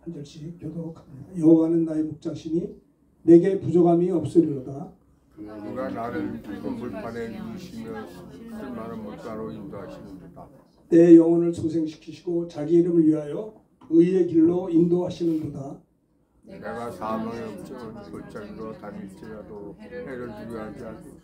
한 절씩 교독합니다. 여호와는 나의 목자시니 내게 부족함이 없으리로다. 누가 나를 붉은 불판에 누이시며 쓸만한 목자로 인도하시는도다. 내 영혼을 소생시키시고 자기 이름을 위하여 의의 길로 인도하시는도다. 내가 사망의 골짜기로 다닐지라도 해를 두려워하지 않고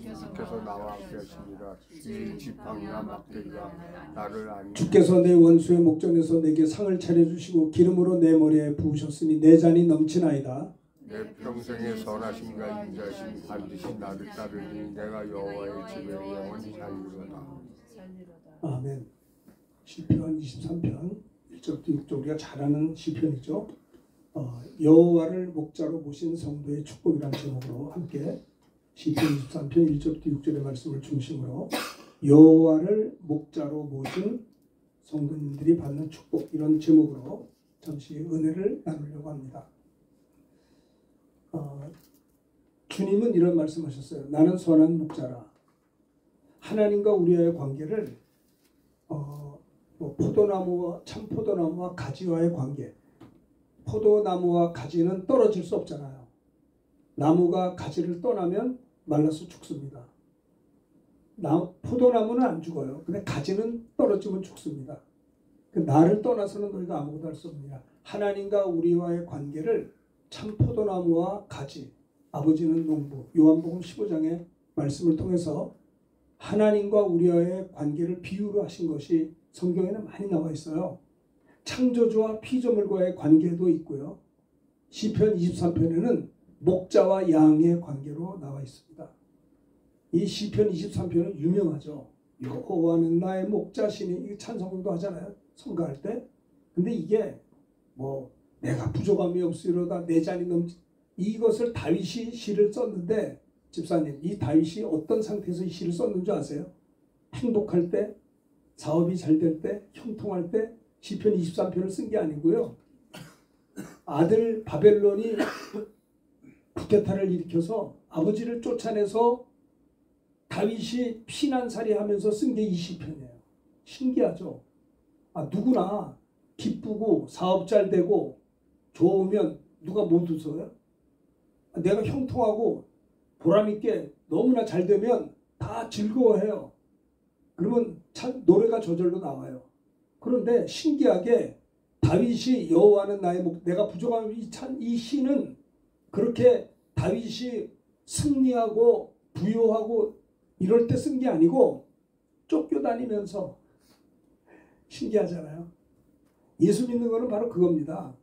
주께서 나와 함께 하십니다. 주의 지팡이와 막대기가 나를 안위하시니 주께서 내 원수의 목전에서 내게 상을 차려주시고 기름으로 내 머리에 부으셨으니 내 잔이 넘치나이다. 내 평생의 선하심과 인자심이 반드시 나를 따르니 내가 여호와의 집에 영원히 살리로다. 아멘. 시편 23편 1절부터 6절 우리가 잘 아는 시편이죠. 여호와를 목자로 모신 성도의 축복이라는 제목으로 함께 시편 23편 1절부터 6절의 말씀을 중심으로 여호와를 목자로 모신 성도님들이 받는 축복, 이런 제목으로 잠시 은혜를 나누려고 합니다. 주님은 이런 말씀하셨어요. 나는 선한 목자라. 하나님과 우리와의 관계를 포도나무와 참포도나무와 가지와의 관계, 포도나무와 가지는 떨어질 수 없잖아요. 나무가 가지를 떠나면 말라서 죽습니다. 포도나무는 안 죽어요. 근데 가지는 떨어지면 죽습니다. 나를 떠나서는 너희가 아무것도 할 수 없느냐. 하나님과 우리와의 관계를 참포도나무와 가지, 아버지는 농부, 요한복음 15장의 말씀을 통해서 하나님과 우리와의 관계를 비유로 하신 것이 성경에는 많이 나와 있어요. 창조주와 피조물과의 관계도 있고요. 시편 23편에는 목자와 양의 관계로 나와 있습니다. 이 시편 23편은 유명하죠. 여호와는 나의 목자시니, 이 찬송도 하잖아요. 성가할 때. 근데 이게 내가 부족함이 없으리로다, 내 잔이 넘치, 이것을 다윗이 시를 썼는데, 집사님, 이 다윗이 어떤 상태에서 이 시를 썼는 줄 아세요? 행복할 때, 사업이 잘 될 때, 형통할 때 시편 23편을 쓴 게 아니고요. 아들 바벨론이 쿠데타를 일으켜서 아버지를 쫓아내서 다윗이 피난살이 하면서 쓴 게 이 시편이에요. 신기하죠? 누구나 기쁘고 사업 잘 되고 좋으면 누가 못 웃어요? 내가 형통하고 보람있게 너무나 잘 되면 다 즐거워해요. 그러면 참 노래가 저절로 나와요. 그런데 신기하게 다윗이 여호와는 나의 내가 부족함이 이 시는 그렇게 다윗이 승리하고 부요하고 이럴 때 쓴 게 아니고 쫓겨다니면서, 신기하잖아요. 예수 믿는 거는 바로 그겁니다.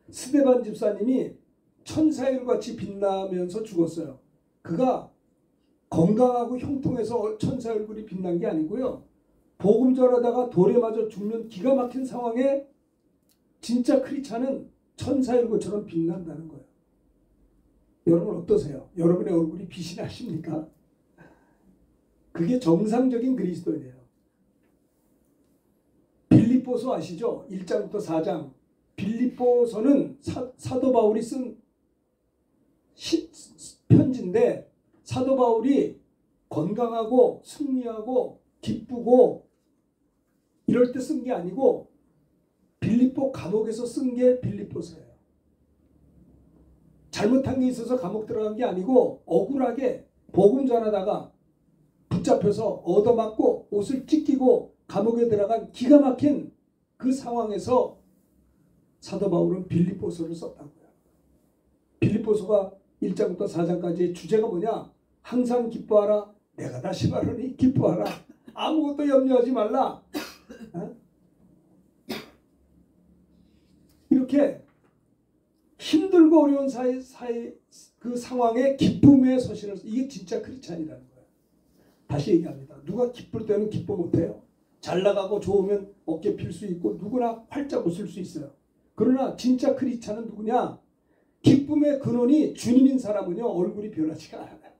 스데반 집사님이 천사의 같이 빛나면서 죽었어요. 그가 건강하고 형통해서 천사의 얼굴이 빛난 게 아니고요. 복음 전하다가 돌에 맞아 죽는 기가 막힌 상황에 진짜 크리스찬은 천사의 얼굴처럼 빛난다는 거예요. 여러분 어떠세요? 여러분의 얼굴이 빛이 나십니까? 그게 정상적인 그리스도인이에요. 빌립보서 아시죠? 1장부터 4장. 빌립보서는 사도 바울이 쓴 편지인데, 사도 바울이 건강하고 승리하고 기쁘고 이럴 때 쓴 게 아니고 빌립보 감옥에서 쓴 게 빌립보서예요. 잘못한 게 있어서 감옥 들어간 게 아니고 억울하게 복음 전하다가 붙잡혀서 얻어맞고 옷을 찢기고 감옥에 들어간 기가 막힌 그 상황에서 사도 바울은 빌립보서를 썼다고요. 빌립보서가 1장부터 4장까지의 주제가 뭐냐? 항상 기뻐하라. 내가 다시 말하니 기뻐하라. 아무것도 염려하지 말라. 이렇게 힘들고 어려운 그 상황에 기쁨의 서신을, 이게 진짜 크리스찬이라는 거예요. 다시 얘기합니다. 누가 기쁠 때는 기뻐 못해요. 잘 나가고 좋으면 어깨 필 수 있고 누구나 활짝 웃을 수 있어요. 그러나 진짜 크리스찬은 누구냐? 기쁨의 근원이 주님인 사람은요, 얼굴이 변하지가 않아요.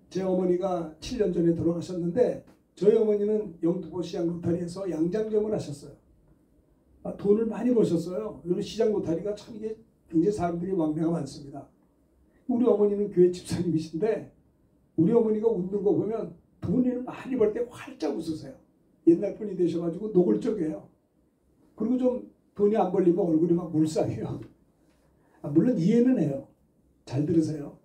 제 어머니가 7년 전에 돌아가셨는데, 저희 어머니는 영등포 시장 로타리에서 양장점을 하셨어요. 돈을 많이 버셨어요. 그리고 시장 로타리가 참 이게 굉장히 사람들이 왕래가 많습니다. 우리 어머니는 교회 집사님이신데, 우리 어머니가 웃는 거 보면 돈을 많이 벌 때 활짝 웃으세요. 옛날 분이 되셔가지고 노골적이에요. 그리고 좀 돈이 안 벌리면 얼굴이 막 물상해요. 물론 이해는 해요. 잘 들으세요.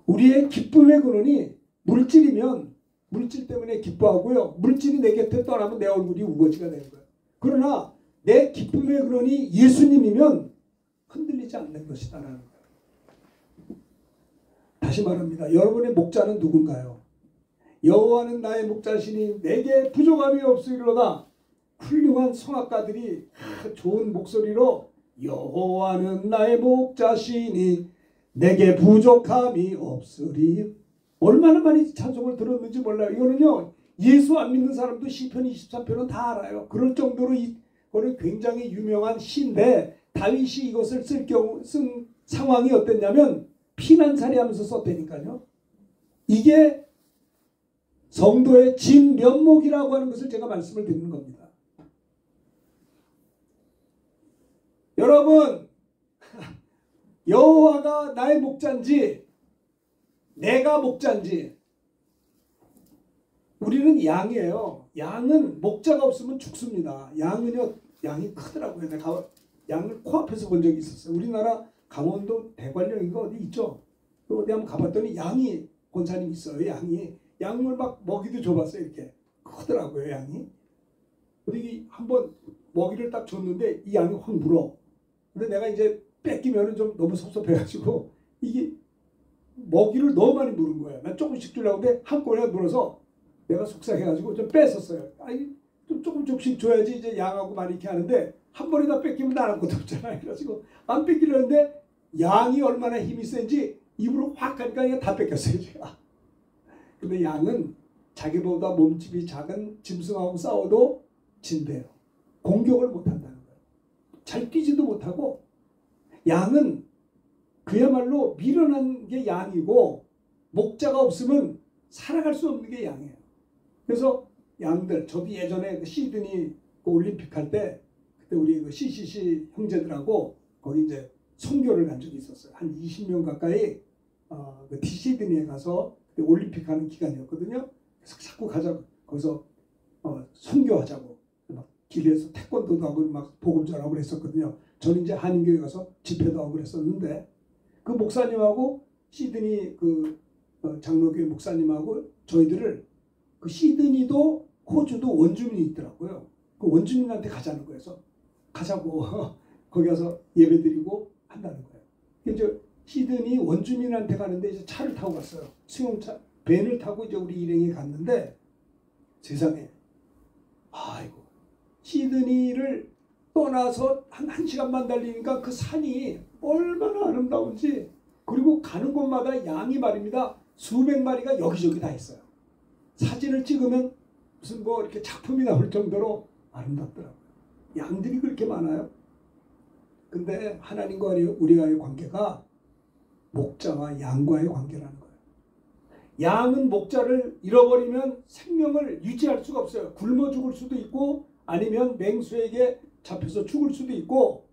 우리의 기쁨의 근원이 물질이면 물질 때문에 기뻐하고요. 물질이 내 곁에 떠나면 내 얼굴이 우거지가 되는 거예요. 그러나 내 기쁨의 근원이 예수님이면 흔들리지 않는 것이다라는 거예요. 다시 말합니다. 여러분의 목자는 누군가요? 여호와는 나의 목자시니 내게 부족함이 없으리로다. 훌륭한 성악가들이 좋은 목소리로 여호와는 나의 목자시니 내게 부족함이 없으리. 얼마나 많이 찬송을 들었는지 몰라요. 이거는요, 예수 안 믿는 사람도 시편 23편은 다 알아요. 그럴 정도로 이거는 굉장히 유명한 시인데, 다윗이 이것을 쓴 상황이 어땠냐면 피난살이 하면서 썼다니까요. 이게 성도의 진면목이라고 하는 것을 제가 말씀을 드리는 겁니다. 여러분, 여호와가 나의 목자인지 내가 목자인지, 우리는 양이에요. 양은 목자가 없으면 죽습니다. 양이 크더라고요. 내가 양을 코앞에서 본 적이 있었어요. 우리나라 강원도 대관령인가 어디 있죠? 어디 한번 가봤더니 양이 권사님 있어요. 양을 막 먹이도 줘봤어요. 이렇게 크더라고요. 양이. 어디 한번 먹이를 딱 줬는데 이 양이 확 물어. 근데 내가 이제 뺏기면은 좀 너무 섭섭해가지고 이게 먹이를 너무 많이 물은 거예요. 난 조금씩 주려고 했는데 한꺼번에 물어서 내가 속상해가지고 좀 뺐었어요. 아니 좀 조금씩 줘야지 이제 양하고 많이 이렇게 하는데 한 번에 다 뺏기면 나랑 것도 없잖아요. 그래가지고 안 뺏기려는데 양이 얼마나 힘이 센지 입으로 확 하니까 그냥 다 뺏겼어요. 제가. 근데 양은 자기보다 몸집이 작은 짐승하고 싸워도 진대요. 공격을 못한다는 거예요. 잘 뛰지도 못하고. 양은 그야말로 미련한 게 양이고 목자가 없으면 살아갈 수 없는 게 양이에요. 그래서 양들, 저도 예전에 그 시드니 그 올림픽 할 때 그때 우리 그 CCC 형제들하고 거기 이제 선교를 간 적이 있었어요. 한 20명 가까이 그 시드니에 가서 올림픽 하는 기간이었거든요. 그래서 자꾸 가자고 거기서 선교하자고 막 길에서 태권도도 하고 막 복음 전하고 그랬었거든요. 저는 이제 한인교회 가서 집회도 하고 그랬었는데 그 목사님하고 시드니 그 장로교회 목사님하고 저희들을 그 시드니도 호주도 원주민이 있더라고요. 그 원주민한테 가자는 거예요. 그래서 가자고 거기 가서 예배드리고 한다는 거예요. 이제 시드니 원주민한테 가는데 이제 차를 타고 갔어요. 승용차 밴을 타고 이제 우리 일행이 갔는데 세상에 아이고 시드니를 떠나서 한 시간만 달리니까 그 산이 얼마나 아름다운지, 그리고 가는 곳마다 양이 말입니다. 수백 마리가 여기저기 다 있어요. 사진을 찍으면 무슨 뭐 이렇게 작품이 나올 정도로 아름답더라고요. 양들이 그렇게 많아요. 근데 하나님과 우리와의 관계가 목자와 양과의 관계라는 거예요. 양은 목자를 잃어버리면 생명을 유지할 수가 없어요. 굶어 죽을 수도 있고 아니면 맹수에게 잡혀서 죽을 수도 있고,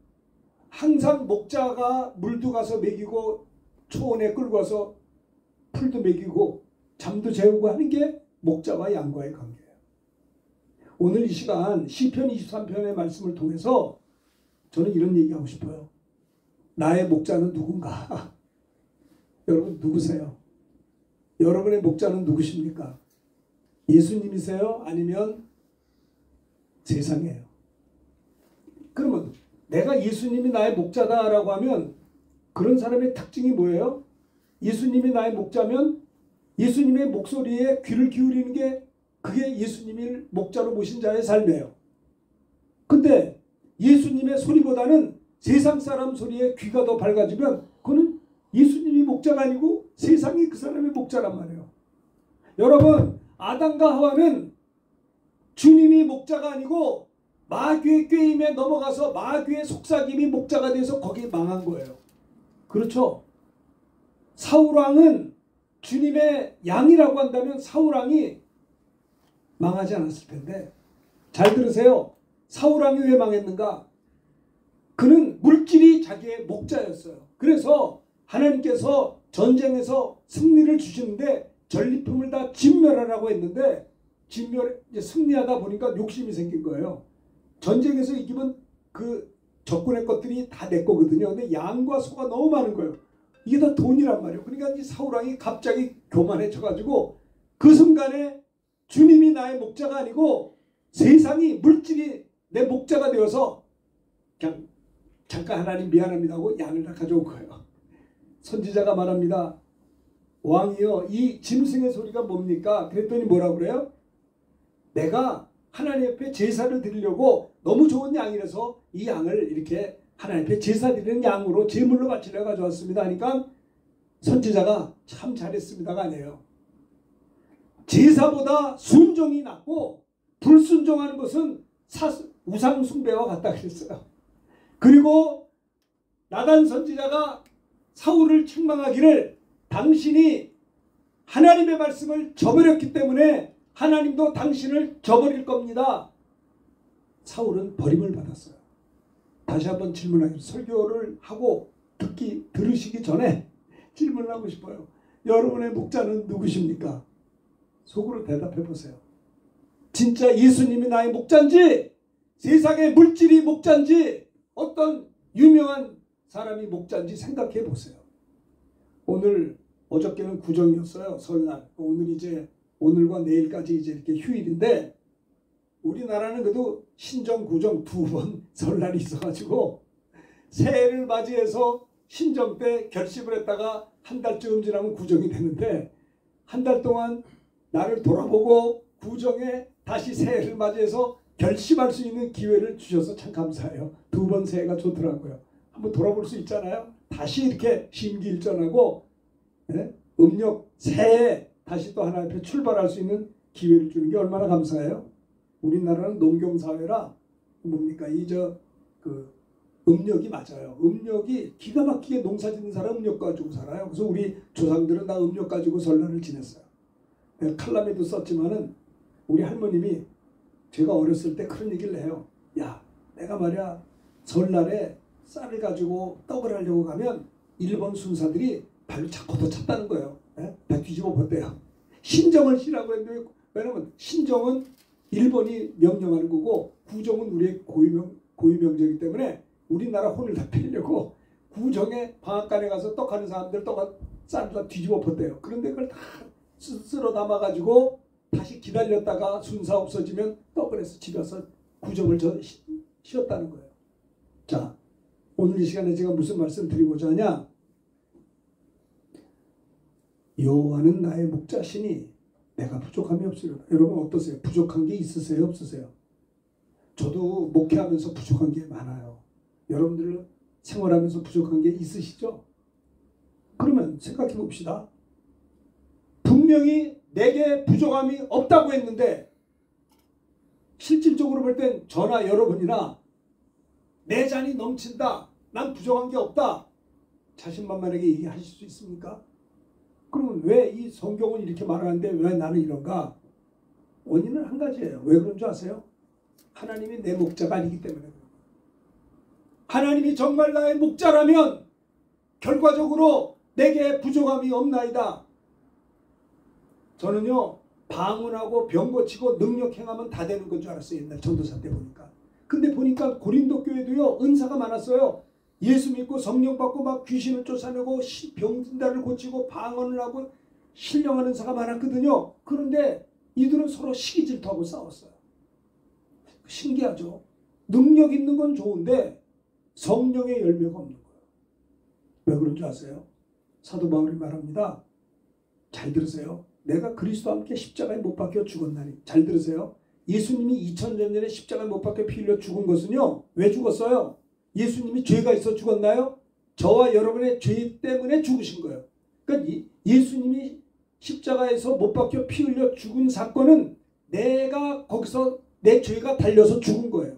항상 목자가 물도 가서 먹이고 초원에 끌고 와서 풀도 먹이고 잠도 재우고 하는 게 목자와 양과의 관계예요. 오늘 이 시간 시편 23편의 말씀을 통해서 저는 이런 얘기하고 싶어요. 나의 목자는 누군가? 여러분 누구세요? 여러분의 목자는 누구십니까? 예수님이세요? 아니면 세상이에요? 그러면 내가 예수님이 나의 목자다라고 하면 그런 사람의 특징이 뭐예요? 예수님이 나의 목자면 예수님의 목소리에 귀를 기울이는 게 그게 예수님을 목자로 모신 자의 삶이에요. 근데 예수님의 소리보다는 세상 사람 소리에 귀가 더 밝아지면 그는 예수님이 목자가 아니고 세상이 그 사람의 목자란 말이에요. 여러분, 아담과 하와는 주님이 목자가 아니고 마귀의 꾀임에 넘어가서 마귀의 속삭임이 목자가 돼서 거기에 망한 거예요. 그렇죠? 사울왕은 주님의 양이라고 한다면 사울왕이 망하지 않았을 텐데, 잘 들으세요. 사울왕이 왜 망했는가? 그는 물질이 자기의 목자였어요. 그래서 하나님께서 전쟁에서 승리를 주시는데 전리품을 다 진멸하라고 했는데 승리하다 보니까 욕심이 생긴 거예요. 전쟁에서 이기면 그 적군의 것들이 다 내 거거든요. 근데 양과 소가 너무 많은 거예요. 이게 다 돈이란 말이에요. 그러니까 이 사울왕이 갑자기 교만해져가지고 그 순간에 주님이 나의 목자가 아니고 세상이 물질이 내 목자가 되어서 그냥 잠깐 하나님 미안합니다 하고 양을 다 가져온 거예요. 선지자가 말합니다. 왕이여 이 짐승의 소리가 뭡니까? 그랬더니 뭐라고 그래요? 내가 하나님 앞에 제사를 드리려고 너무 좋은 양이라서 이 양을 이렇게 하나님 앞에 제사 드리는 양으로 제물로 바치려 가져왔습니다 하니까 선지자가 참 잘했습니다가 아니에요. 제사보다 순종이 낫고 불순종하는 것은 우상 숭배와 같다 그랬어요. 그리고 나단 선지자가 사울을 책망하기를 당신이 하나님의 말씀을 저버렸기 때문에 하나님도 당신을 저버릴 겁니다. 사울은 버림을 받았어요. 다시 한번 질문하겠습니다. 설교를 하고 들으시기 전에 질문을 하고 싶어요. 여러분의 목자는 누구십니까? 속으로 대답해 보세요. 진짜 예수님이 나의 목자인지 세상의 물질이 목자인지 어떤 유명한 사람이 목자인지 생각해 보세요. 어저께는 구정이었어요. 설날. 오늘과 내일까지 이제 이렇게 휴일인데 우리나라는 그래도 신정, 구정 두 번 설날이 있어가지고 새해를 맞이해서 신정 때 결심을 했다가 한 달쯤 지나면 구정이 되는데 한 달 동안 나를 돌아보고 구정에 다시 새해를 맞이해서 결심할 수 있는 기회를 주셔서 참 감사해요. 두 번 새해가 좋더라고요. 한번 돌아볼 수 있잖아요. 다시 이렇게 심기일전하고 음력 새해 다시 또 하나님 앞에 출발할 수 있는 기회를 주는 게 얼마나 감사해요. 우리나라는 농경사회라 뭡니까 음력이 맞아요. 음력이 기가 막히게 농사 짓는 사람 음력 가지고 살아요. 그래서 우리 조상들은 다 음력 가지고 설날을 지냈어요. 칼럼에도 썼지만은 우리 할머님이 제가 어렸을 때 그런 얘기를 해요. 야, 내가 말이야 설날에 쌀을 가지고 떡을 하려고 가면 일본 순사들이 발로 잡고도 찼다는 거예요. 다 뒤집어 봤대요. 신정을 쉬라고 했는데 왜냐면 신정은 일본이 명령하는 거고 구정은 우리의 고유명제이기 때문에 우리나라 혼을 다 빼려고 구정에 방앗간에 가서 떡하는 사람들 쌀을 다 뒤집어 봤대요. 그런데 그걸 다 쓸어 담아가지고 다시 기다렸다가 순사 없어지면 떡을 해서 집에 와서 구정을 쉬었다는 거예요. 자, 오늘 이 시간에 제가 무슨 말씀 드리고자 하냐? 여호와는 나의 목자시니 내가 부족함이 없으리로다. 여러분 어떠세요? 부족한 게 있으세요? 없으세요? 저도 목회하면서 부족한 게 많아요. 여러분들 생활하면서 부족한 게 있으시죠? 그러면 생각해 봅시다. 분명히 내게 부족함이 없다고 했는데 실질적으로 볼 땐 저나 여러분이나 내 잔이 넘친다. 난 부족한 게 없다. 자신만만하게 얘기하실 수 있습니까? 그러면 왜 이 성경은 이렇게 말하는데 왜 나는 이런가? 원인은 한 가지예요. 왜 그런 줄 아세요? 하나님이 내 목자가 아니기 때문에. 하나님이 정말 나의 목자라면 결과적으로 내게 부족함이 없나이다. 저는요 방언하고 병 고치고 능력 행하면 다 되는 건 줄 알았어요. 옛날 전도사 때 보니까. 근데 보니까 고린도 교회도요 은사가 많았어요. 예수 믿고 성령 받고 막 귀신을 쫓아내고 병든다를 고치고 방언을 하고 신령한 은사가 많았거든요. 그런데 이들은 서로 시기 질투하고 싸웠어요. 신기하죠. 능력 있는 건 좋은데 성령의 열매가 없는 거예요. 왜 그런 줄 아세요? 사도 바울이 말합니다. 잘 들으세요. 내가 그리스도와 함께 십자가에 못 박혀 죽었나니. 잘 들으세요. 예수님이 2000년 전에 십자가에 못 박혀 피 흘려 죽은 것은요. 왜 죽었어요? 예수님이 죄가 있어 죽었나요? 저와 여러분의 죄 때문에 죽으신 거예요. 그러니까 예수님이 십자가에서 못 박혀 피 흘려 죽은 사건은 내가 거기서 내 죄가 달려서 죽은 거예요.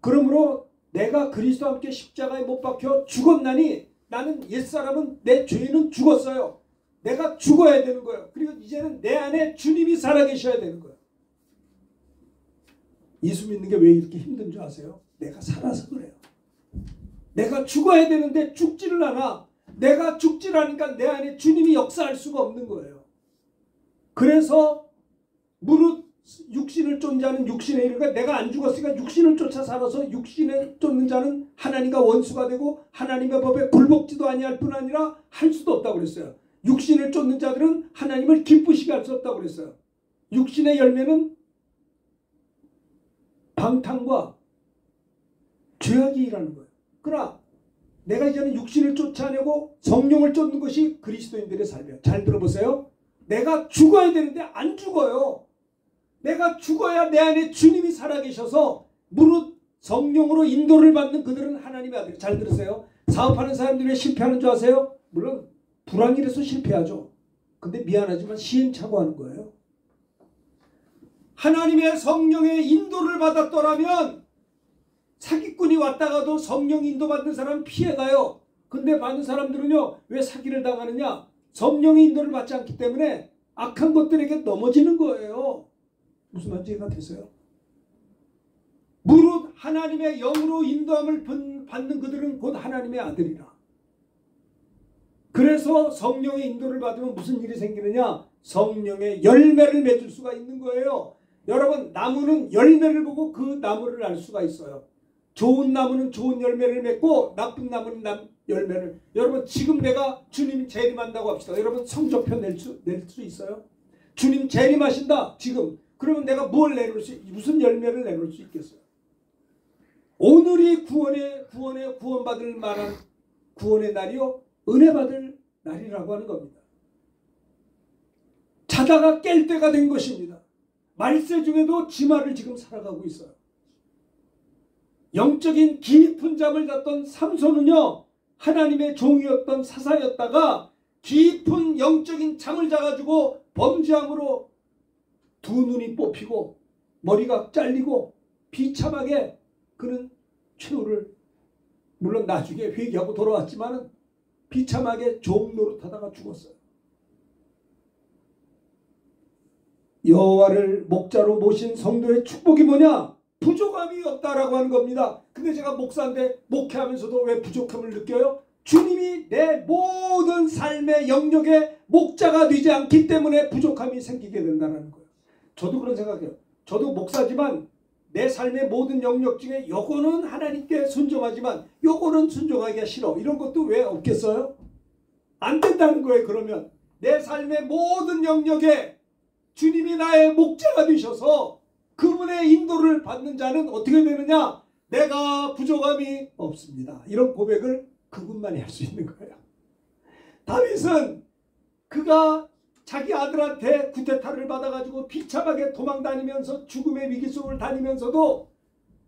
그러므로 내가 그리스도와 함께 십자가에 못 박혀 죽었나니 나는 옛사람은 내 죄는 죽었어요. 내가 죽어야 되는 거예요. 그리고 이제는 내 안에 주님이 살아계셔야 되는 거예요. 예수 믿는 게 왜 이렇게 힘든 줄 아세요? 내가 살아서 그래요. 내가 죽어야 되는데 죽지를 않아. 내가 죽질 않으니까 내 안에 주님이 역사할 수가 없는 거예요. 그래서 무릇 육신을 쫓는 자는 육신의 일을, 그러니까 내가 안 죽었으니까 육신을 쫓아 살아서 육신을 쫓는 자는 하나님과 원수가 되고 하나님의 법에 굴복지도 아니할 뿐 아니라 할 수도 없다고 그랬어요. 육신을 쫓는 자들은 하나님을 기쁘시게 할 수 없다고 그랬어요. 육신의 열매는 방탕과 죄악이 일하는 거예요. 그러나 내가 이제는 육신을 쫓아내고 성령을 쫓는 것이 그리스도인들의 삶이에요. 잘 들어보세요. 내가 죽어야 되는데 안 죽어요. 내가 죽어야 내 안에 주님이 살아계셔서 무릇 성령으로 인도를 받는 그들은 하나님의 아들. 잘 들으세요. 사업하는 사람들이 왜 실패하는 줄 아세요? 물론 불황이라서 실패하죠. 근데 미안하지만 시행착오하는 거예요. 하나님의 성령의 인도를 받았더라면 사기꾼이 왔다가도 성령 인도받는 사람은 피해가요. 근데 받는 사람들은요, 왜 사기를 당하느냐? 성령의 인도를 받지 않기 때문에 악한 것들에게 넘어지는 거예요. 무슨 말인지 이해가 되세요? 무릇 하나님의 영으로 인도함을 받는 그들은 곧 하나님의 아들이라. 그래서 성령의 인도를 받으면 무슨 일이 생기느냐? 성령의 열매를 맺을 수가 있는 거예요. 여러분, 나무는 열매를 보고 그 나무를 알 수가 있어요. 좋은 나무는 좋은 열매를 맺고 나쁜 나무는 열매를. 여러분, 지금 내가 주님 재림한다고 합시다. 여러분, 성적표 낼 수 있어요? 주님 재림하신다 지금. 그러면 내가 뭘 무슨 열매를 내놓을 수 있겠어요? 오늘이 구원받을 만한 구원의 날이요, 은혜 받을 날이라고 하는 겁니다. 자다가 깰 때가 된 것입니다. 말세 중에도 지마를 지금 살아가고 있어요. 영적인 깊은 잠을 잤던 삼손은요, 하나님의 종이었던 사사였다가 깊은 영적인 잠을 자가지고 범죄함으로 두 눈이 뽑히고 머리가 잘리고 비참하게 그는 최후를, 물론 나중에 회개하고 돌아왔지만 비참하게 종 노릇하다가 죽었어요. 여호와를 목자로 모신 성도의 축복이 뭐냐? 부족함이 없다라고 하는 겁니다. 근데 제가 목사인데 목회하면서도 왜 부족함을 느껴요? 주님이 내 모든 삶의 영역에 목자가 되지 않기 때문에 부족함이 생기게 된다는 거예요. 저도 그런 생각해요. 저도 목사지만 내 삶의 모든 영역 중에 요거는 하나님께 순종하지만 요거는 순종하기가 싫어. 이런 것도 왜 없겠어요? 안 된다는 거예요. 그러면 내 삶의 모든 영역에 주님이 나의 목자가 되셔서 그분의 인도를 받는 자는 어떻게 되느냐? 내가 부족함이 없습니다. 이런 고백을 그분만이 할 수 있는 거예요. 다윗은 그가 자기 아들한테 쿠데타를 받아가지고 비참하게 도망다니면서 죽음의 위기 속을 다니면서도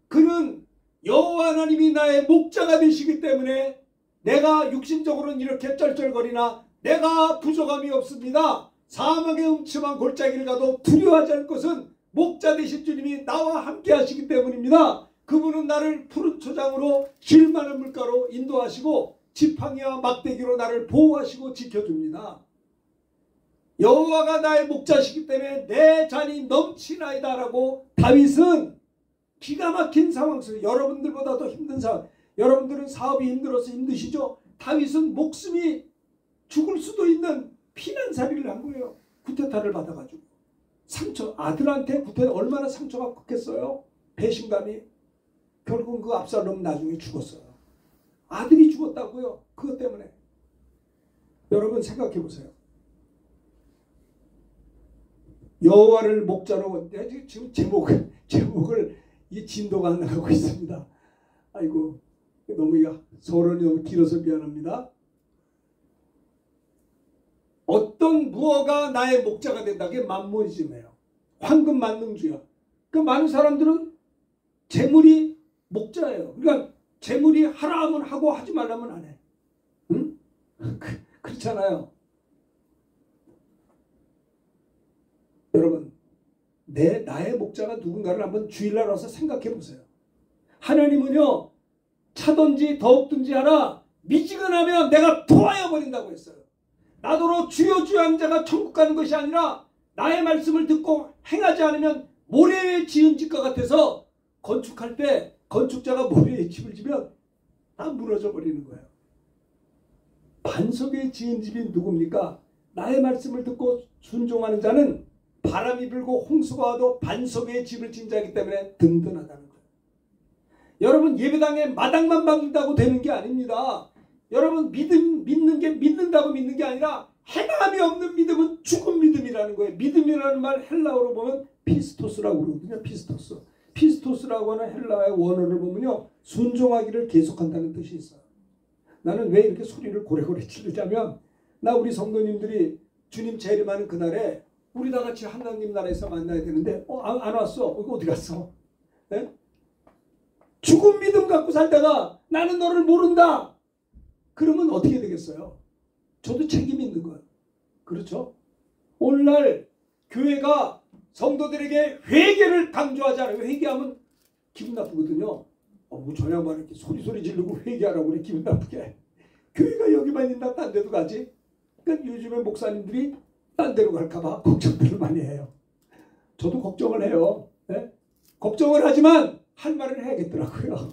그는 여호와 하나님이 나의 목자가 되시기 때문에 내가 육신적으로는 이렇게 쩔쩔거리나 내가 부족함이 없습니다. 사망의 음침한 골짜기를 가도 두려워하지 않을 것은 목자 되신 주님이 나와 함께 하시기 때문입니다. 그분은 나를 푸른 초장으로 길만한 물가로 인도하시고 지팡이와 막대기로 나를 보호하시고 지켜줍니다. 여호와가 나의 목자시기 때문에 내 잔이 넘치나이다 라고 다윗은 기가 막힌 상황 속에, 여러분들보다 더 힘든 상황, 여러분들은 사업이 힘들어서 힘드시죠? 다윗은 목숨이 죽을 수도 있는 피난살이를 한 거예요. 쿠데타를 받아가지고. 상처, 아들한테 얼마나 상처가 컸겠어요? 배신감이. 결국은 그 압살롬 나중에 죽었어요. 아들이 죽었다고요. 그것 때문에. 여러분 생각해 보세요. 여호와를 목자로, 지금 제목을 이 진도가 안 나가고 있습니다. 아이고, 서론이 너무 길어서 미안합니다. 어떤 무엇가 나의 목자가 된다. 그게 만모니즘이에요. 황금 만능주의야. 그 많은 사람들은 재물이 목자예요. 그러니까 재물이 하라 하면 하고 하지 말라면 안 해. 응? 그렇잖아요. 여러분, 나의 목자가 누군가를 한번 주일날 와서 생각해 보세요. 하나님은요, 차든지 더욱든지 하라, 미지근하면 내가 토하여 버린다고 했어요. 나더러 주여 주여 하는 자가 천국 가는 것이 아니라 나의 말씀을 듣고 행하지 않으면 모래에 지은 집과 같아서 건축할 때 건축자가 모래에 집을 지면 다 무너져 버리는 거예요. 반석에 지은 집이 누굽니까? 나의 말씀을 듣고 순종하는 자는 바람이 불고 홍수가 와도 반석 위에 집을 진 자이기 때문에 든든하다는 거예요. 여러분, 예배당에 마당만 박는다고 되는 게 아닙니다. 여러분, 믿는 게 믿는다고 믿는 게 아니라 행함이 없는 믿음은 죽은 믿음이라는 거예요. 믿음이라는 말 헬라어로 보면 피스토스라고 그러거든요. 피스토스라고 하는 헬라어의 원어를 보면요, 순종하기를 계속한다는 뜻이 있어요. 나는 왜 이렇게 소리를 고래고래 지르자면, 나 우리 성도님들이 주님 재림하는 그날에 우리 다 같이 하나님 나라에서 만나야 되는데 안 왔어. 이거 어디 갔어? 네? 죽은 믿음 갖고 살다가 나는 너를 모른다. 그러면 어떻게 되겠어요? 저도 책임이 있는 거예요. 그렇죠? 오늘날 교회가 성도들에게 회개를 강조하지 않아요. 회개하면 기분 나쁘거든요. 뭐 저 양반 이렇게 소리 지르고 회개하라고 그래, 기분 나쁘게. 교회가 여기만 있나 딴 데도 가지? 그러니까 요즘에 목사님들이 딴 데로 갈까봐 걱정들을 많이 해요. 저도 걱정을 해요. 네? 걱정을 하지만 할 말을 해야겠더라고요.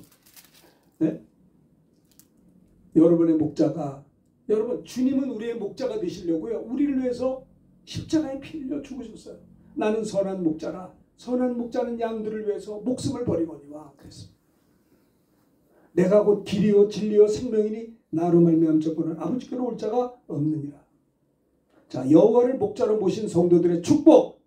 네? 여러분의 목자가, 여러분, 주님은 우리의 목자가 되시려고요, 우리를 위해서 십자가에 피 흘려 죽으셨어요. 나는 선한 목자라. 선한 목자는 양들을 위해서 목숨을 버리거니와 그랬습니다. 내가 곧 길이요 진리요 생명이니 나로 말미암아 저보는 아버지께로 올 자가 없느니라. 자, 여호와를 목자로 모신 성도들의 축복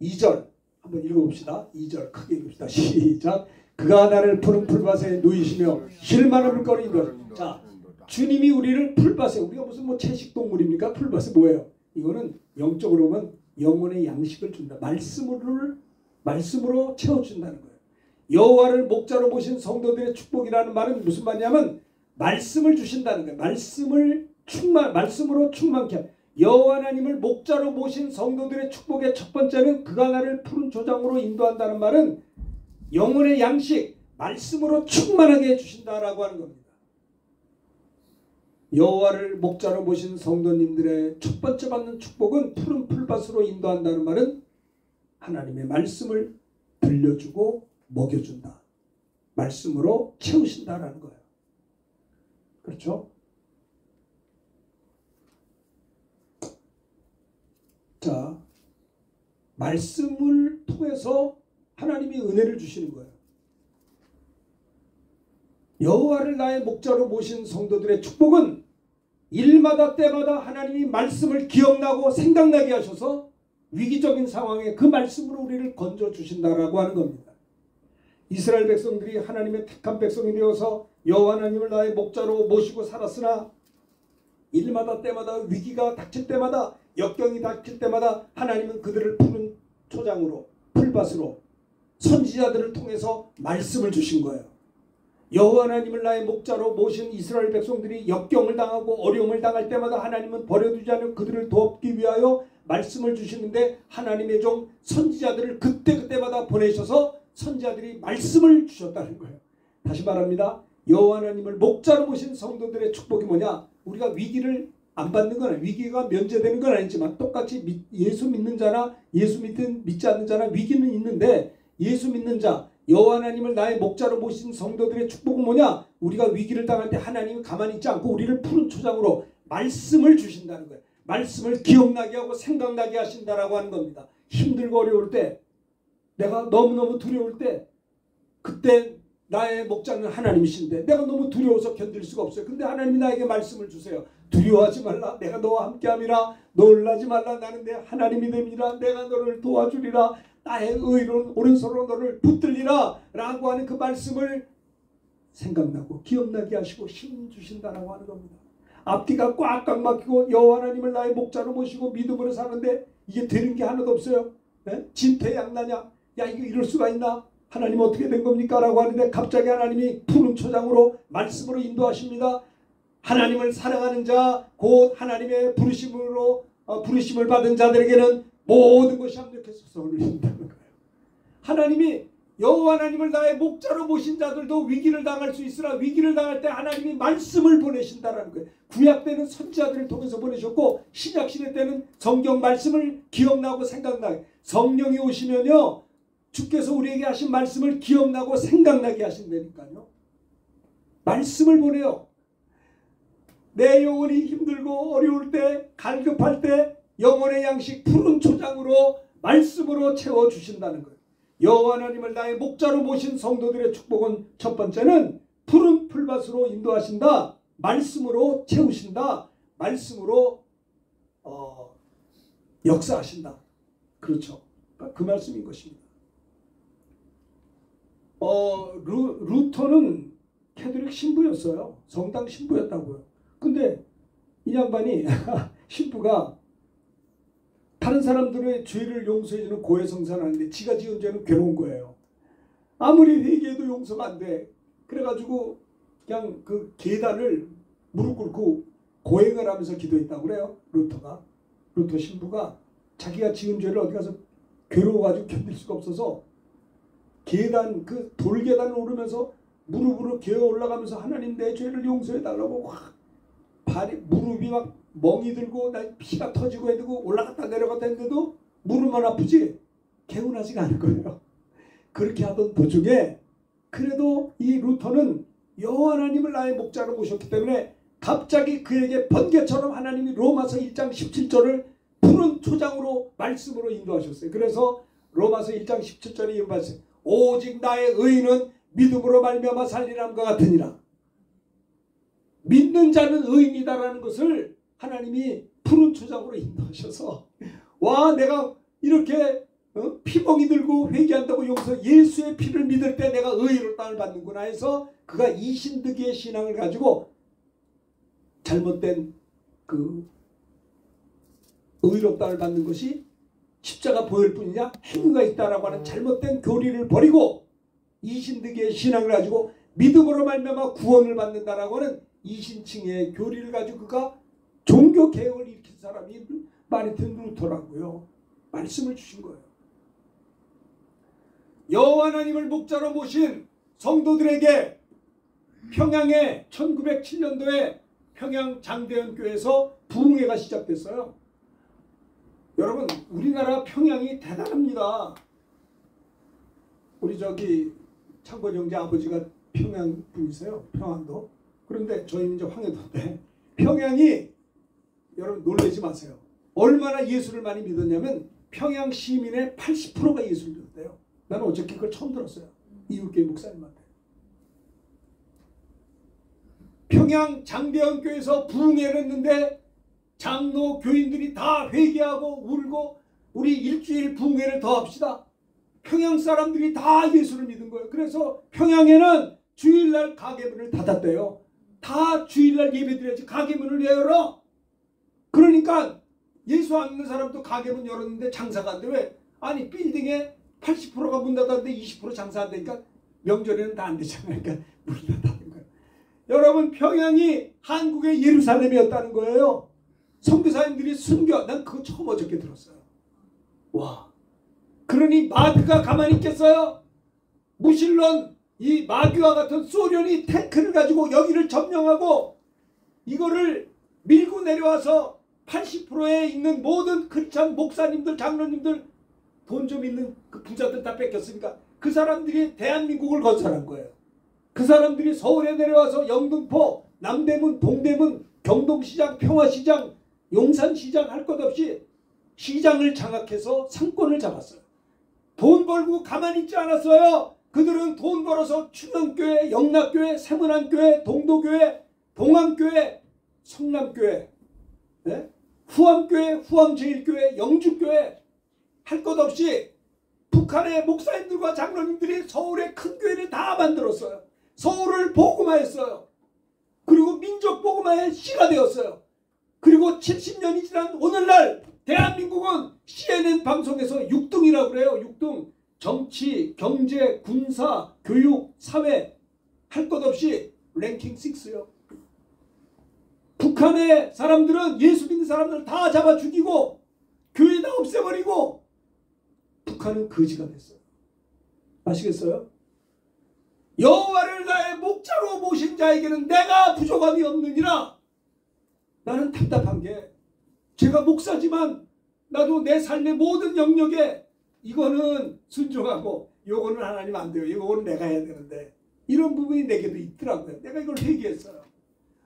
2절 한번 읽어봅시다. 2절 크게 읽읍시다. 시작. 그가 나를 푸른 풀밭에 누이시며 쉴만한 물가로 인도하시고. 자, 주님이 우리를 풀밭에, 우리가 무슨 뭐 채식동물입니까? 풀밭에 뭐예요? 이거는 영적으로 보면 영혼의 양식을 준다. 말씀으로 채워준다는 거예요. 여호와를 목자로 모신 성도들의 축복이라는 말은 무슨 말이냐면 말씀을 주신다는 거예요. 말씀으로 충만케. 여호와 하나님을 목자로 모신 성도들의 축복의 첫 번째는 그가 나를 푸른 초장으로 인도한다는 말은 영혼의 양식, 말씀으로 충만하게 해주신다라고 하는 겁니다. 여호와를 목자로 모신 성도님들의 첫 번째 받는 축복은 푸른 풀밭으로 인도한다는 말은 하나님의 말씀을 들려주고 먹여준다. 말씀으로 채우신다라는 거예요. 그렇죠? 자, 말씀을 통해서 하나님이 은혜를 주시는 거예요. 여호와를 나의 목자로 모신 성도들의 축복은 일마다 때마다 하나님이 말씀을 기억나고 생각나게 하셔서 위기적인 상황에 그 말씀으로 우리를 건져주신다라고 하는 겁니다. 이스라엘 백성들이 하나님의 택한 백성이 되어서 여호와 하나님을 나의 목자로 모시고 살았으나 일마다 때마다 위기가 닥칠 때마다, 역경이 닥칠 때마다 하나님은 그들을 푸른 초장으로, 풀밭으로, 선지자들을 통해서 말씀을 주신 거예요. 여호와 하나님을 나의 목자로 모신 이스라엘 백성들이 역경을 당하고 어려움을 당할 때마다 하나님은 버려두지 않고 그들을 돕기 위하여 말씀을 주시는데, 하나님의 종 선지자들을 그때그때마다 보내셔서 선지자들이 말씀을 주셨다는 거예요. 다시 말합니다. 여호와 하나님을 목자로 모신 성도들의 축복이 뭐냐? 우리가 위기를 안 받는 건 아니에요. 위기가 면제되는 건 아니지만 똑같이 예수 믿는 자나 믿지 않는 자나 위기는 있는데, 예수 믿는 자, 여호와 하나님을 나의 목자로 모신 성도들의 축복은 뭐냐? 우리가 위기를 당할 때 하나님이 가만히 있지 않고 우리를 푸른 초장으로 말씀을 주신다는 거예요. 말씀을 기억나게 하고 생각나게 하신다라고 하는 겁니다. 힘들고 어려울 때, 내가 너무너무 두려울 때, 그때 나의 목자는 하나님이신데 내가 너무 두려워서 견딜 수가 없어요. 근데 하나님이 나에게 말씀을 주세요. 두려워하지 말라. 내가 너와 함께함이라. 놀라지 말라. 나는 내 하나님이 됨이라. 내가 너를 도와주리라. 나의 의로운 오른손으로 너를 붙들리라. 라고 하는 그 말씀을 생각나고 기억나게 하시고 힘 주신다라고 하는 겁니다. 앞뒤가 꽉꽉 막히고 여호와 하나님을 나의 목자로 모시고 믿음으로 사는데 이게 되는 게 하나도 없어요. 네? 진퇴양난이야. 야, 이거 이럴 수가 있나? 하나님 어떻게 된 겁니까? 라고 하는데 갑자기 하나님이 푸른 초장으로 말씀으로 인도하십니다. 하나님을 사랑하는 자, 곧 하나님의 부르심을 받은 자들에게는 모든 것이 합력해서 선을 이룬다는 거예요. 하나님이 여호와 하나님을 나의 목자로 모신 자들도 위기를 당할 수 있으나 위기를 당할 때 하나님이 말씀을 보내신다는 거예요. 구약 때는 선지자들을 통해서 보내셨고 신약 시대 때는 성경 말씀을 기억나고 생각나게. 성령이 오시면요, 주께서 우리에게 하신 말씀을 기억나고 생각나게 하신다니까요. 말씀을 보내요. 내 영혼이 힘들고 어려울 때, 갈급할 때 영혼의 양식 푸른 초장으로 말씀으로 채워주신다는 거예요. 여호와 하나님을 나의 목자로 모신 성도들의 축복은 첫 번째는 푸른 풀밭으로 인도하신다. 말씀으로 채우신다. 말씀으로 역사하신다. 그렇죠. 그 말씀인 것입니다. 루터는 캐톨릭 신부였어요. 성당 신부였다고요. 근데 이 양반이 신부가 다른 사람들의 죄를 용서해주는 고해성사를 하는데 지가 지은 죄는 괴로운 거예요. 아무리 회개해도 용서가 안 돼. 그래가지고 그냥 그 계단을 무릎 꿇고 고행을 하면서 기도했다고 그래요. 루터 신부가 자기가 지은 죄를 어디 가서 괴로워가지고 견딜 수가 없어서 계단 그 돌계단을 오르면서 무릎으로 기어 올라가면서 하나님 내 죄를 용서해달라고 확 무릎이 막 멍이 들고 피가 터지고 해두고 올라갔다 내려갔다 했는데도 무릎만 아프지 개운하지가 않은 거예요. 그렇게 하던 도중에 그래도 이 루터는 여호와 하나님을 나의 목자로 모셨기 때문에 갑자기 그에게 번개처럼 하나님이 로마서 1장 17절을 푸른 초장으로 말씀으로 인도하셨어요. 그래서 로마서 1장 17절에 이런 말씀, 오직 나의 의인은 믿음으로 말미암아 살리람과 같으니라. 믿는 자는 의인이다라는 것을 하나님이 푸른 초장으로 인도하셔서 와 내가 이렇게 피멍이 들고 회개한다고 용서 예수의 피를 믿을 때 내가 의롭다를 받는구나 해서 그가 이신득의 신앙을 가지고 잘못된 그 의롭다를 받는 것이 십자가 보혈 뿐이냐 행위가 있다라고 하는 잘못된 교리를 버리고 이신득의 신앙을 가지고 믿음으로 말미암아 구원을 받는다라고 하는 이신층의 교리를 가지고 그가 종교 개혁을 일으킨 사람이 마르틴 루터라고요. 말씀을 주신 거예요. 여호와 하나님을 목자로 모신 성도들에게 평양에 1907년도에 평양 장대현교회에서 부흥회가 시작됐어요. 여러분 우리나라 평양이 대단합니다. 우리 창권 형제 아버지가 평양 분이세요. 평안도. 그런데 저희는 이제 황해도인데 평양이 여러분 놀라지 마세요. 얼마나 예수를 많이 믿었냐면 평양 시민의 80%가 예수를 믿었대요. 나는 어저께 그걸 처음 들었어요. 이웃교회 목사님한테. 평양 장대현교회에서 부흥회를 했는데 장로 교인들이 다 회개하고 울고 우리 일주일 부흥회를 더 합시다. 평양 사람들이 다 예수를 믿은 거예요. 그래서 평양에는 주일날 가게문을 닫았대요. 다 주일날 예배드려야지 가게문을 왜 열어? 그러니까 예수 안 믿는 사람도 가게문 열었는데 장사가 안 돼. 왜? 아니 빌딩에 80%가 문 닫았는데 20% 장사 안 되니까 명절에는 다 안 되잖아요. 그러니까 문 닫는 거예요. 여러분 평양이 한국의 예루살렘이었다는 거예요. 선교사님들이 순교. 난 그거 처음 어저께 들었어요. 와. 그러니 마귀가 가만히 있겠어요? 무신론 이 마귀와 같은 소련이 탱크를 가지고 여기를 점령하고 이거를 밀고 내려와서 80%에 있는 모든 크리스찬 목사님들 장로님들 돈 좀 있는 그 부자들 다 뺏겼으니까 그 사람들이 대한민국을 건설한 거예요. 그 사람들이 서울에 내려와서 영등포, 남대문, 동대문, 경동시장, 평화시장, 용산시장 할 것 없이 시장을 장악해서 상권을 잡았어요. 돈 벌고 가만히 있지 않았어요. 그들은 돈 벌어서 충영교회, 영락교회, 세문안교회, 동도교회, 동암교회, 성남교회, 네? 후암교회, 후암제일교회, 영주교회 할 것 없이 북한의 목사님들과 장로님들이 서울의 큰 교회를 다 만들었어요. 서울을 복음화했어요. 그리고 민족 복음화의 시가 되었어요. 그리고 70년이 지난 오늘날 대한민국은 CNN 방송에서 6등이라고 그래요. 6등. 정치, 경제, 군사, 교육, 사회 할 것 없이 랭킹 6요. 북한의 사람들은 예수 믿는 사람들 다 잡아 죽이고 교회 다 없애버리고 북한은 거지가 됐어요. 아시겠어요? 여호와를 나의 목자로 모신 자에게는 내가 부족함이 없느니라. 나는 답답한 게 제가 목사지만 나도 내 삶의 모든 영역에 이거는 순종하고 요거는 하나님 안 돼요. 요거는 내가 해야 되는데 이런 부분이 내게도 있더라고요. 내가 이걸 회개했어요.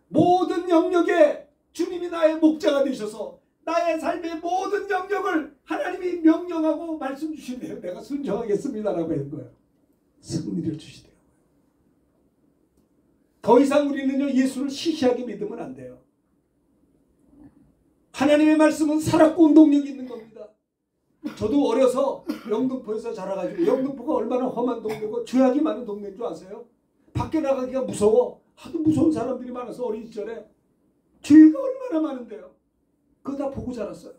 모든 영역에 주님이 나의 목자가 되셔서 나의 삶의 모든 영역을 하나님이 명령하고 말씀 주시네요. 내가 순종하겠습니다라고 한 거예요. 승리를 주시더라고요. 더 이상 우리는요 예수를 시시하게 믿으면 안 돼요. 하나님의 말씀은 살았고 운동력이 있는 겁니다. 저도 어려서 영등포에서 자라가지고, 영등포가 얼마나 험한 동네고 죄악이 많은 동네인 줄 아세요? 밖에 나가기가 무서워. 하도 무서운 사람들이 많아서 어린 시절에 죄가 얼마나 많은데요. 그거 다 보고 자랐어요.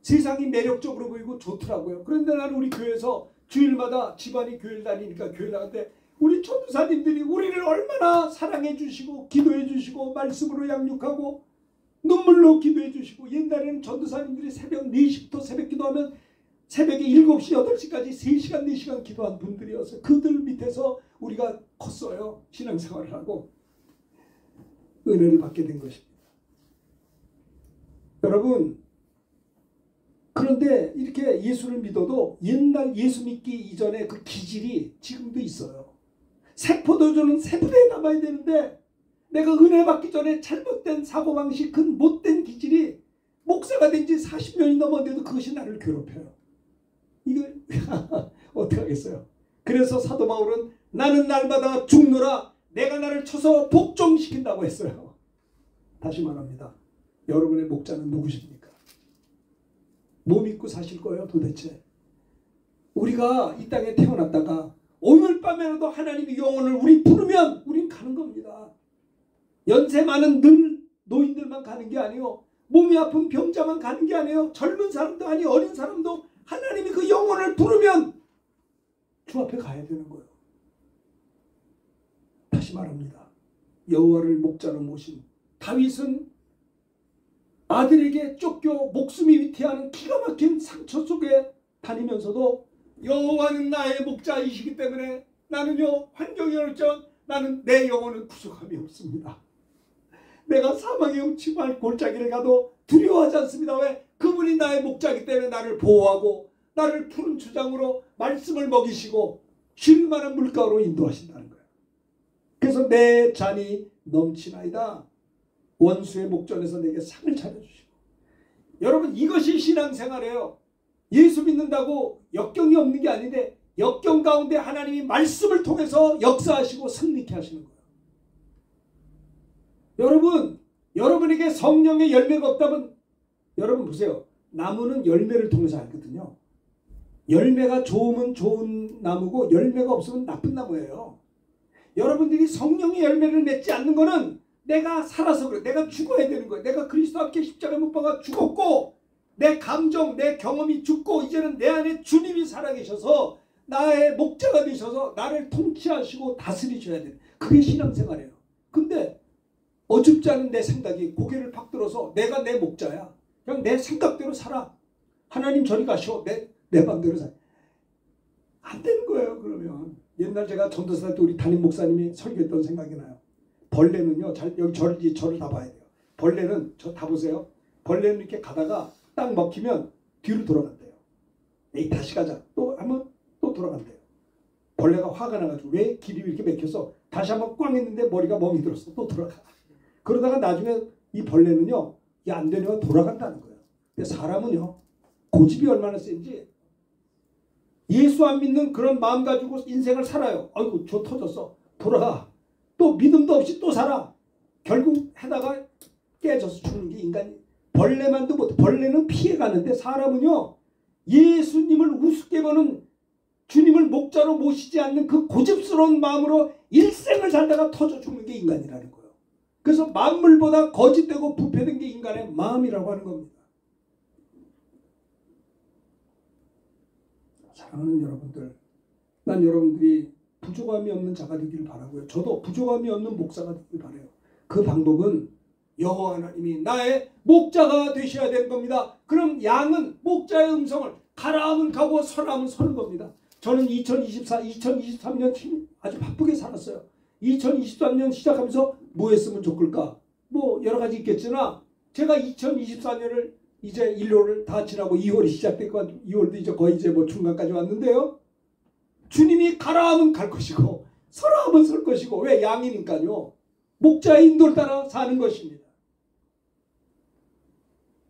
세상이 매력적으로 보이고 좋더라고요. 그런데 나는 우리 교회에서 주일마다 집안이 교회를 다니니까 교회 나갈 때 우리 전도사님들이 우리를 얼마나 사랑해 주시고 기도해 주시고 말씀으로 양육하고 눈물로 기도해 주시고, 옛날에는 전도사님들이 새벽 4시부터 새벽 기도하면 새벽에 7시, 8시까지 3시간, 4시간 기도한 분들이어서 그들 밑에서 우리가 컸어요. 신앙생활을 하고 은혜를 받게 된 것입니다. 여러분, 그런데 이렇게 예수를 믿어도 옛날 예수 믿기 이전에 그 기질이 지금도 있어요. 새 포도주는 새 부대에 담아야 되는데 내가 은혜 받기 전에 잘못된 사고방식, 그 못된 기질이 목사가 된 지 40년이 넘었는데도 그것이 나를 괴롭혀요. 이걸 어떻게 하겠어요? 그래서 사도 바울은 나는 날마다 죽노라, 내가 나를 쳐서 복종시킨다고 했어요. 다시 말합니다. 여러분의 목자는 누구십니까? 뭐 믿고 사실 거예요 도대체? 우리가 이 땅에 태어났다가 오늘 밤에라도 하나님의 영혼을 우리 부르면 우린 가는 겁니다. 연세 많은 노인들만 가는 게 아니에요. 몸이 아픈 병자만 가는 게 아니에요. 젊은 사람도 아니 어린 사람도 하나님이 그 영혼을 부르면 주 앞에 가야 되는 거예요. 다시 말합니다. 여호와를 목자로 모신 다윗은 아들에게 쫓겨 목숨이 위태하는 기가 막힌 상처 속에 다니면서도 여호와는 나의 목자이시기 때문에 나는요 환경이 어렵지만 나는 내 영혼은 구속함이 없습니다. 내가 사망의 음침할 골짜기를 가도 두려워하지 않습니다. 왜? 그분이 나의 목자이기 때문에 나를 보호하고 나를 푸른 주장으로 말씀을 먹이시고 쉴 만한 물가로 인도하신다는 거예요. 그래서 내 잔이 넘치나이다. 원수의 목전에서 내게 상을 차려주시고. 여러분, 이것이 신앙생활이에요. 예수 믿는다고 역경이 없는 게 아닌데 역경 가운데 하나님이 말씀을 통해서 역사하시고 승리케 하시는 거예요. 여러분, 여러분에게 성령의 열매가 없다면, 여러분 보세요. 나무는 열매를 통해서 알거든요. 열매가 좋으면 좋은 나무고 열매가 없으면 나쁜 나무예요. 여러분들이 성령의 열매를 맺지 않는 거는 내가 살아서 그래. 내가 죽어야 되는 거예요. 내가 그리스도 함께 십자가에 못 박아 죽었고 내 감정, 내 경험이 죽고 이제는 내 안에 주님이 살아계셔서 나의 목자가 되셔서 나를 통치하시고 다스리셔야 돼요. 그게 신앙생활이에요. 근데 어줍지 않은 내 생각이 고개를 팍 들어서 내가 내 목자야. 그냥 내 생각대로 살아. 하나님 저리 가시오. 내 맘대로 살아. 안 되는 거예요. 그러면 옛날 제가 전도사 할 때 우리 담임 목사님이 설교했던 생각이 나요. 벌레는요, 여기 저를 다 봐야 돼요. 벌레는 저 다 보세요. 벌레는 이렇게 가다가 딱 먹히면 뒤로 돌아간대요. 에이 다시 가자. 또 하면 또 돌아간대요. 벌레가 화가 나가지고 왜 길이 이렇게 막혀서 다시 한번 꽝 했는데 머리가 멍이 들었어. 또 돌아가. 그러다가 나중에 이 벌레는요, 이게 안 되니까 돌아간다는 거예요. 근데 사람은요, 고집이 얼마나 센지 예수 안 믿는 그런 마음 가지고 인생을 살아요. 아이고 저 터졌어. 돌아가. 또 믿음도 없이 또 살아. 결국 하다가 깨져서 죽는 게 인간이. 벌레만도 못. 벌레는 피해가는데 사람은요, 예수님을 우습게 보는, 주님을 목자로 모시지 않는 그 고집스러운 마음으로 일생을 살다가 터져 죽는 게 인간이라는 거예요. 그래서 만물보다 거짓되고 부패된 게 인간의 마음이라고 하는 겁니다. 사랑하는 여러분들, 난 여러분들이 부족함이 없는 자가 되기를 바라고요. 저도 부족함이 없는 목사가 되기를 바라요. 그 방법은 여호와 하나님이 나의 목자가 되셔야 되는 겁니다. 그럼 양은 목자의 음성을 가라 하면 가고 서라 하면 서는 겁니다. 저는 2023년 아주 바쁘게 살았어요. 2023년 시작하면서 뭐 했으면 좋을까? 뭐 여러 가지 있겠지만 제가 2024년을 이제 1월을 다 지나고 2월이 시작됐고 2월도 이제 거의 이제 뭐 중간까지 왔는데요. 주님이 가라 하면 갈 것이고 서라 하면 설 것이고, 왜? 양이니까요. 목자의 인도를 따라 사는 것입니다.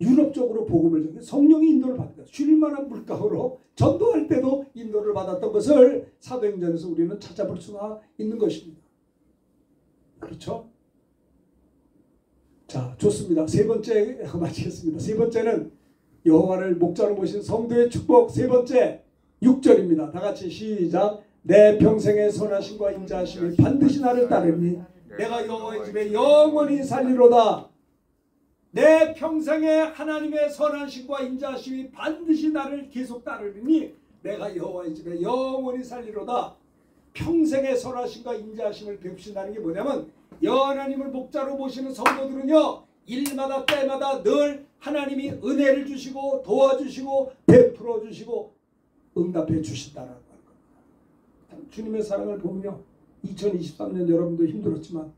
유럽적으로 복음을 전해 성령이 인도를 받다. 쉴만한 물가로 전도할 때도 인도를 받았던 것을 사도행전에서 우리는 찾아볼 수가 있는 것입니다. 그렇죠? 자, 좋습니다. 세 번째 마치겠습니다. 세 번째는 여호와를 목자로 모신 성도의 축복. 세 번째 6절입니다. 다 같이 시작. 내 평생의 선하심과 인자하심이 반드시 나를 따르니 내가 여호와의 집에 영원히 살리로다. 내 평생의 하나님의 선하심과 인자하심이 반드시 나를 계속 따르니 내가 여호와의 집에 영원히 살리로다. 평생의 선하심과 인자하심을 배우신다는 게 뭐냐면 하나님을 목자로 모시는 성도들은요, 일마다 때마다 늘 하나님이 은혜를 주시고 도와주시고 베풀어 주시고 응답해 주신다는 겁니다. 주님의 사랑을 보면요, 2023년 여러분도 힘들었지만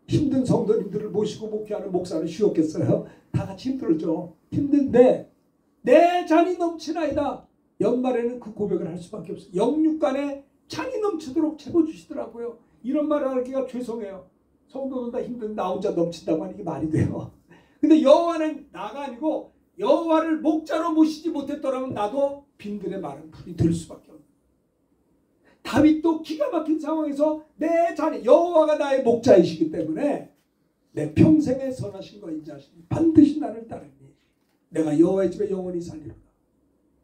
힘든 성도님들을 모시고 목회하는 목사는 쉬웠겠어요? 다 같이 힘들었죠. 힘든데 내 잔이 넘치나이다. 연말에는 그 고백을 할 수밖에 없어요. 영육간에 잔이 넘치도록 채워주시더라고요. 이런 말을 하기가 죄송해요. 성도는 다 힘든 나 혼자 넘친다고 하는 게 말이 돼요. 근데 여호와는 나가 아니고 여호와를 목자로 모시지 못했더라면 나도 빈들의 마른 풀이 될 수밖에 없어요. 다윗도 기가 막힌 상황에서 내 자리 여호와가 나의 목자이시기 때문에 내 평생의 선하심과 인자하심이 반드시 나를 따르니 내가 여호와의 집에 영원히 살리로다.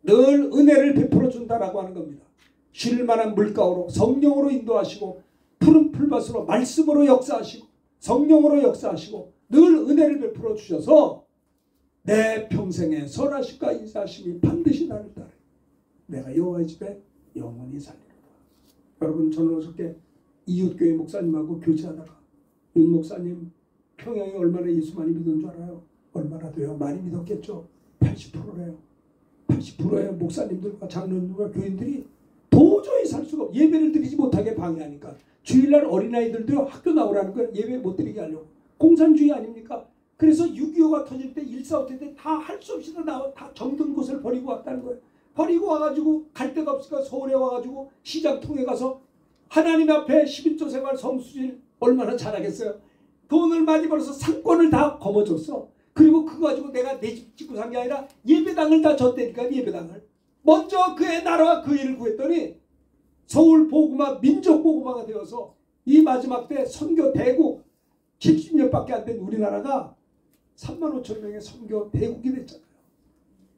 늘 은혜를 베풀어 준다라고 하는 겁니다. 쉴 만한 물가로 성령으로 인도하시고 푸른 풀밭으로 말씀으로 역사하시고 성령으로 역사하시고 늘 은혜를 베풀어 주셔서 내 평생의 선하심과 인자하심이 반드시 나를 따르니 내가 여호와의 집에 영원히 살리로다. 여러분, 저는 어저께 이웃교회 목사님하고 교제하다가 윤 목사님 평양에 얼마나 예수 많이 믿은 줄 알아요? 얼마나 돼요? 많이 믿었겠죠. 80%래요. 80%의 목사님들과 장로님과 교인들이 도저히 살 수가 없어요. 예배를 드리지 못하게 방해하니까. 주일날 어린아이들도요, 학교 나오라는 거예요. 예배 못 드리게 하려고. 공산주의 아닙니까? 그래서 6.25가 터질 때 1.4.5 때 다 할 수 없이 다 정든 곳을 버리고 왔다는 거예요. 버리고 와가지고 갈 데가 없으니까 서울에 와가지고 시장 통에 가서 하나님 앞에 11조 생활 성수질 얼마나 잘하겠어요. 돈을 많이 벌어서 상권을 다 거머쥐었어. 그리고 그거 가지고 내가 내 집 짓고 산 게 아니라 예배당을 다 줬다니까. 예배당을 먼저 그의 나라와 그 일을 구했더니 서울 보구마 민족 보구마가 되어서 이 마지막 때 선교 대국 70년밖에 안 된 우리나라가 3만 5천 명의 선교 대국이 됐잖아요.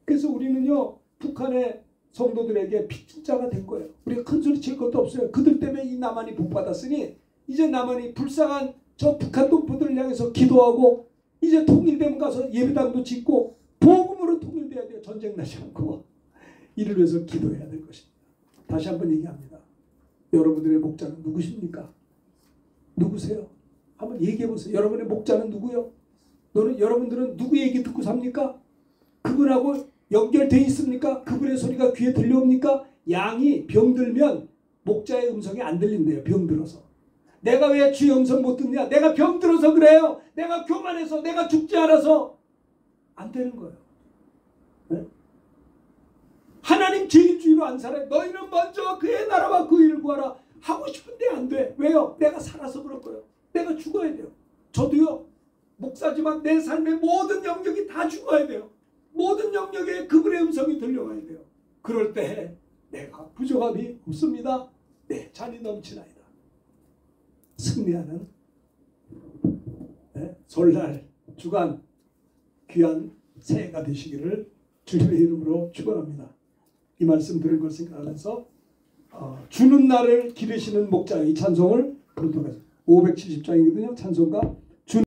그래서 우리는요, 북한의 성도들에게 빚진자가 된 거예요. 우리가 큰 소리 칠 것도 없어요. 그들 때문에 이 남한이 복받았으니 이제 남한이 불쌍한 저 북한 동포들을 향해서 기도하고 이제 통일되면 가서 예배당도 짓고 복음으로 통일돼야 돼요. 전쟁 나지 않고. 이를 위해서 기도해야 될 것입니다. 다시 한번 얘기합니다. 여러분들의 목자는 누구십니까? 누구세요? 한번 얘기해 보세요. 여러분의 목자는 누구요? 여러분들은 누구 얘기 듣고 삽니까? 그분하고 연결되어 있습니까? 그분의 소리가 귀에 들려옵니까? 양이 병들면 목자의 음성이 안 들린대요. 병들어서. 내가 왜 주의 음성 못 듣냐? 내가 병들어서 그래요. 내가 교만해서, 내가 죽지 않아서. 안 되는 거예요. 네? 하나님 제일주의로 안 살아요. 너희는 먼저 그의 나라와 그 일을 구하라. 하고 싶은데 안 돼. 왜요? 내가 살아서 그럴 거예요. 내가 죽어야 돼요. 저도요, 목사지만 내 삶의 모든 영역이 다 죽어야 돼요. 모든 영역에 그분의 음성이 들려와야 돼요. 그럴 때 내가 부족함이 없습니다. 내 잔이 넘치나이다. 승리하는 설날 주간 귀한 새해가 되시기를 주님의 이름으로 축원합니다. 이 말씀 들은 걸 생각하면서 주는 나를 기르시는 목자의 찬송을 부르도록 하겠습니다. 570장이거든요. 찬송가